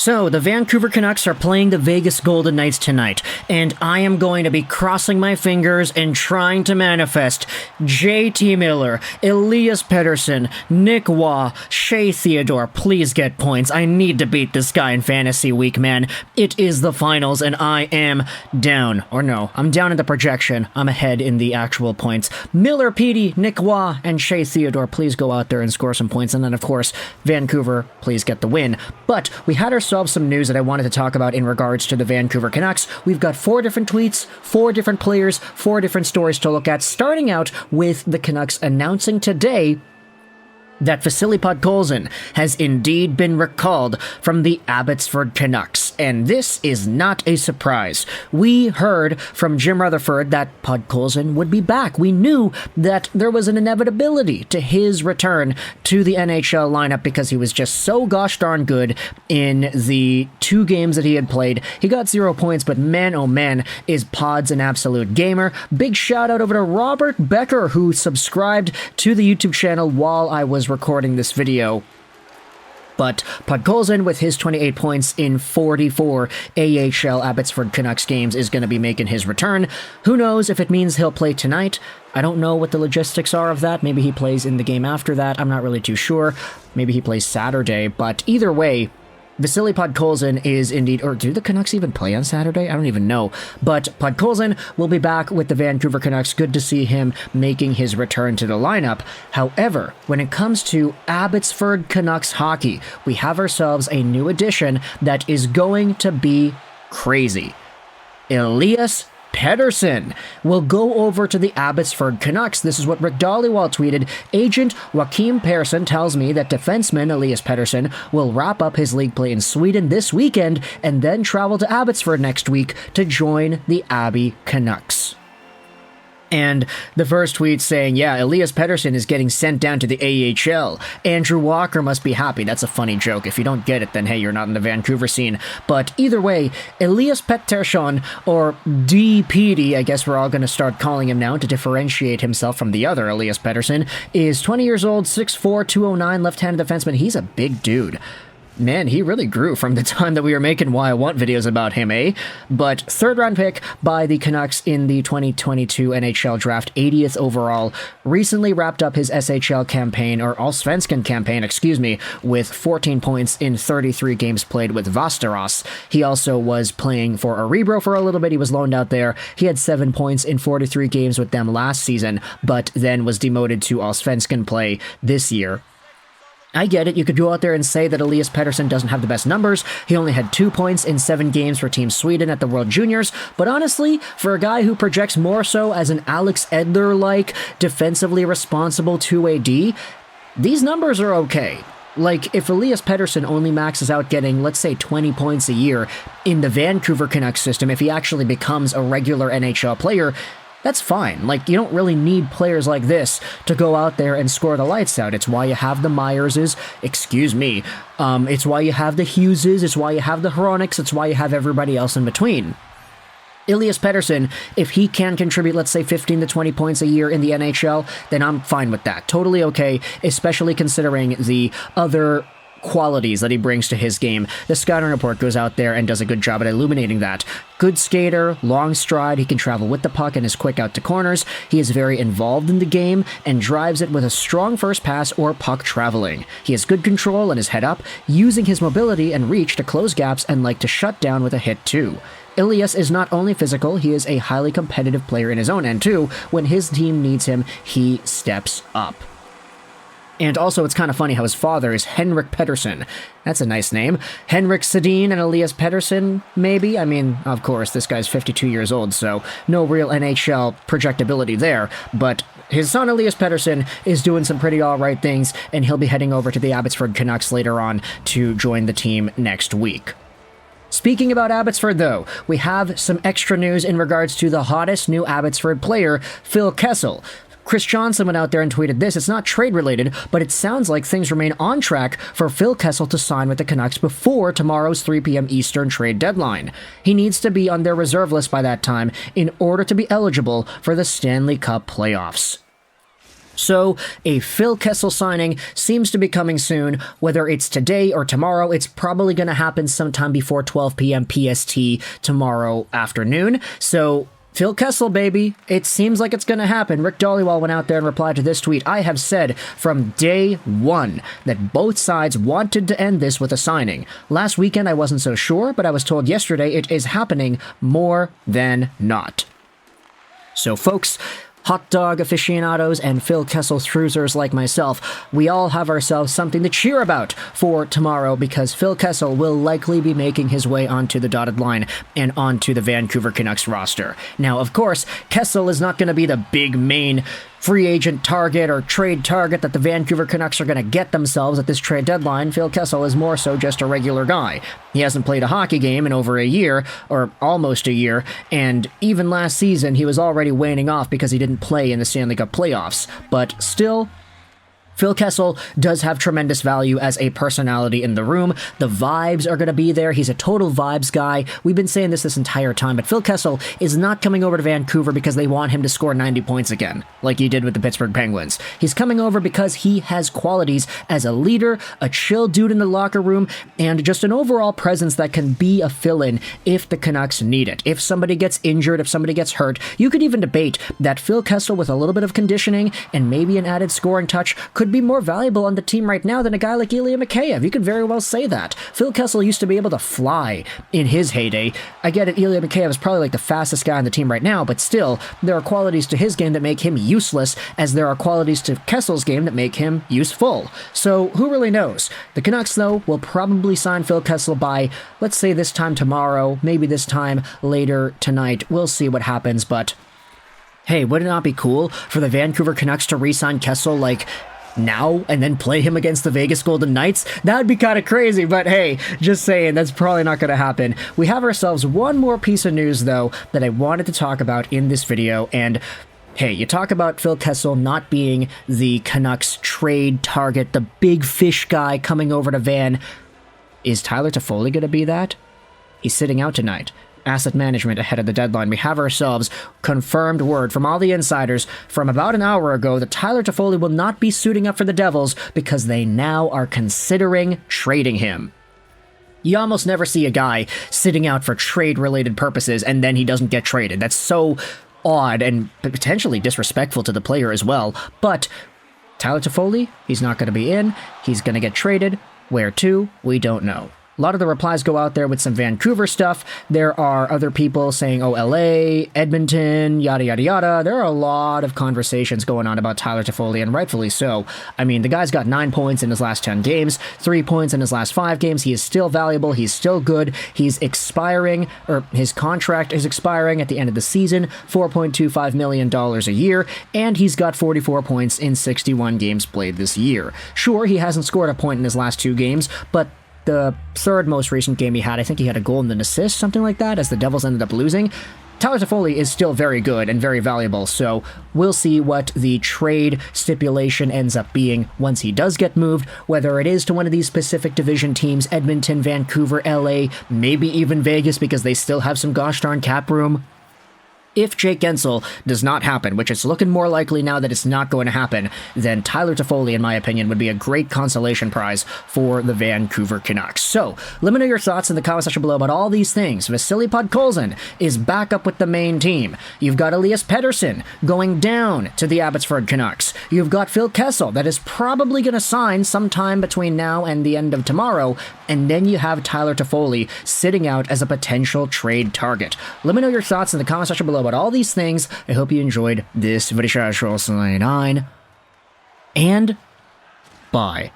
So, the Vancouver Canucks are playing the Vegas Golden Knights tonight, and I am going to be crossing my fingers and trying to manifest JT Miller, Elias Pettersson, Nick Waugh, Shea Theodore. Please get points. I need to beat this guy in Fantasy Week, man. It is the finals, and I am down. Or no, I'm down in the projection. I'm ahead in the actual points. Miller, Petey, Nick Waugh, and Shea Theodore, please go out there and score some points. And then, of course, Vancouver, please get the win. But we had ourselves some news that I wanted to talk about in regards to the Vancouver Canucks. We've got 4 different tweets, 4 different players, 4 different stories to look at, starting out with the Canucks announcing today that Vasily Podkolzin has indeed been recalled from the Abbotsford Canucks. And this is not a surprise. We heard from Jim Rutherford that Podkolzin would be back. We knew that there was an inevitability to his return to the NHL lineup because he was just so gosh darn good in the 2 games that he had played. He got 0 points, but man, oh man, is Pods an absolute gamer. Big shout out over to Robert Becker, who subscribed to the YouTube channel while I was recording this video. But Podkolzin, with his 28 points in 44 AHL Abbotsford Canucks games, is going to be making his return. Who knows if it means he'll play tonight? I don't know what the logistics are of that. Maybe he plays in the game after that. I'm not really too sure. Maybe he plays Saturday. But either way, Vasily Podkolzin is indeed, or do the Canucks even play on Saturday? I don't even know. But Podkolzin will be back with the Vancouver Canucks. Good to see him making his return to the lineup. However, when it comes to Abbotsford Canucks hockey, we have ourselves a new addition that is going to be crazy. Elias Pettersson will go over to the Abbotsford Canucks. This is what Rick Dhaliwal tweeted. Agent Joakim Persson tells me that defenseman Elias Pettersson will wrap up his league play in Sweden this weekend and then travel to Abbotsford next week to join the Abby Canucks. And the first tweet saying, yeah, Elias Pettersson is getting sent down to the AHL. Andrew Walker must be happy. That's a funny joke. If you don't get it, then hey, you're not in the Vancouver scene. But either way, Elias Pettersson, or DPD, I guess we're all going to start calling him now to differentiate himself from the other Elias Pettersson, is 20 years old, 6'4", 209, left-handed defenseman. He's a big dude. Man, he really grew from the time that we were making Why I Want videos about him, eh? But 3rd round pick by the Canucks in the 2022 NHL draft, 80th overall, recently wrapped up his SHL campaign, or Allsvenskan campaign, with 14 points in 33 games played with Västerås. He also was playing for Örebro for a little bit. He was loaned out there. He had 7 points in 43 games with them last season, but then was demoted to Allsvenskan play this year. I get it, you could go out there and say that Elias Pettersson doesn't have the best numbers. He only had 2 points in 7 games for Team Sweden at the World Juniors, but honestly, for a guy who projects more so as an Alex Edler-like, defensively responsible 2AD, these numbers are okay. Like, if Elias Pettersson only maxes out getting, let's say, 20 points a year in the Vancouver Canucks system, if he actually becomes a regular NHL player, that's fine. Like, you don't really need players like this to go out there and score the lights out. It's why you have the Myerses, it's why you have the Hugheses, it's why you have the Hroneks, it's why you have everybody else in between. Elias Pettersson, if he can contribute, let's say, 15 to 20 points a year in the NHL, then I'm fine with that. Totally okay, especially considering the other qualities that he brings to his game. The scouting report goes out there and does a good job at illuminating that. Good skater, long stride, he can travel with the puck and is quick out to corners. He is very involved in the game and drives it with a strong first pass or puck traveling. He has good control and is head up, using his mobility and reach to close gaps and like to shut down with a hit too. Elias is not only physical, he is a highly competitive player in his own end too. When his team needs him, he steps up. And also, it's kind of funny how his father is Henrik Pettersson. That's a nice name. Henrik Sedin and Elias Pettersson, maybe? I mean, of course, this guy's 52 years old, so no real NHL projectability there. But his son, Elias Pettersson, is doing some pretty alright things, and he'll be heading over to the Abbotsford Canucks later on to join the team next week. Speaking about Abbotsford, though, we have some extra news in regards to the hottest new Abbotsford player, Phil Kessel. Chris Johnson went out there and tweeted this. It's not trade-related, but it sounds like things remain on track for Phil Kessel to sign with the Canucks before tomorrow's 3 p.m. Eastern trade deadline. He needs to be on their reserve list by that time in order to be eligible for the Stanley Cup playoffs. So, a Phil Kessel signing seems to be coming soon. Whether it's today or tomorrow, it's probably going to happen sometime before 12 p.m. PST tomorrow afternoon. So, Phil Kessel, baby. It seems like it's going to happen. Rick Dhaliwal went out there and replied to this tweet. I have said from day one that both sides wanted to end this with a signing. Last weekend, I wasn't so sure, but I was told yesterday it is happening more than not. So, folks, hot dog aficionados and Phil Kessel throozers like myself, we all have ourselves something to cheer about for tomorrow because Phil Kessel will likely be making his way onto the dotted line and onto the Vancouver Canucks roster. Now, of course, Kessel is not going to be the big main free agent target or trade target that the Vancouver Canucks are going to get themselves at this trade deadline. Phil Kessel is more so just a regular guy. He hasn't played a hockey game in over a year, or almost a year, and even last season he was already waning off because he didn't play in the Stanley Cup playoffs. But still, Phil Kessel does have tremendous value as a personality in the room. The vibes are going to be there. He's a total vibes guy. We've been saying this entire time, but Phil Kessel is not coming over to Vancouver because they want him to score 90 points again, like he did with the Pittsburgh Penguins. He's coming over because he has qualities as a leader, a chill dude in the locker room, and just an overall presence that can be a fill-in if the Canucks need it. If somebody gets injured, if somebody gets hurt, you could even debate that Phil Kessel with a little bit of conditioning and maybe an added scoring touch could be more valuable on the team right now than a guy like Ilya Mikheyev. You could very well say that. Phil Kessel used to be able to fly in his heyday. I get it, Ilya Mikheyev is probably like the fastest guy on the team right now, but still, there are qualities to his game that make him useless, as there are qualities to Kessel's game that make him useful. So, who really knows? The Canucks, though, will probably sign Phil Kessel by, let's say this time tomorrow, maybe this time later tonight. We'll see what happens, but hey, would it not be cool for the Vancouver Canucks to re-sign Kessel, like, now and then play him against the Vegas Golden Knights? That'd be kind of crazy, but hey, just saying, that's probably not going to happen. We have ourselves one more piece of news, though, that I wanted to talk about in this video, and hey, you talk about Phil Kessel not being the Canucks trade target, the big fish guy coming over to Van. Is Tyler Toffoli going to be that? He's sitting out tonight. Asset management ahead of the deadline. We have ourselves confirmed word from all the insiders from about an hour ago that Tyler Toffoli will not be suiting up for the Devils because they now are considering trading him. You almost never see a guy sitting out for trade-related purposes and then he doesn't get traded. That's so odd and potentially disrespectful to the player as well. But Tyler Toffoli, he's not going to be in. He's going to get traded. Where to? We don't know. A lot of the replies go out there with some Vancouver stuff. There are other people saying, oh, LA, Edmonton, yada, yada, yada. There are a lot of conversations going on about Tyler Toffoli, and rightfully so. I mean, the guy's got 9 points in his last 10 games, 3 points in his last 5 games. He is still valuable. He's still good. He's expiring, or his contract is expiring at the end of the season, $4.25 million a year, and he's got 44 points in 61 games played this year. Sure, he hasn't scored a point in his last 2 games, but the third most recent game he had, I think he had a goal and an assist, something like that, as the Devils ended up losing. Tyler Toffoli is still very good and very valuable, so we'll see what the trade stipulation ends up being once he does get moved, whether it is to one of these specific division teams, Edmonton, Vancouver, LA, maybe even Vegas, because they still have some gosh darn cap room. If Jake Guentzel does not happen, which it's looking more likely now that it's not going to happen, then Tyler Toffoli, in my opinion, would be a great consolation prize for the Vancouver Canucks. So, let me know your thoughts in the comment section below about all these things. Vasily Podkolzin is back up with the main team. You've got Elias Pettersson going down to the Abbotsford Canucks. You've got Phil Kessel that is probably going to sign sometime between now and the end of tomorrow, and then you have Tyler Toffoli sitting out as a potential trade target. Let me know your thoughts in the comment section below about all these things. I hope you enjoyed this video, and bye.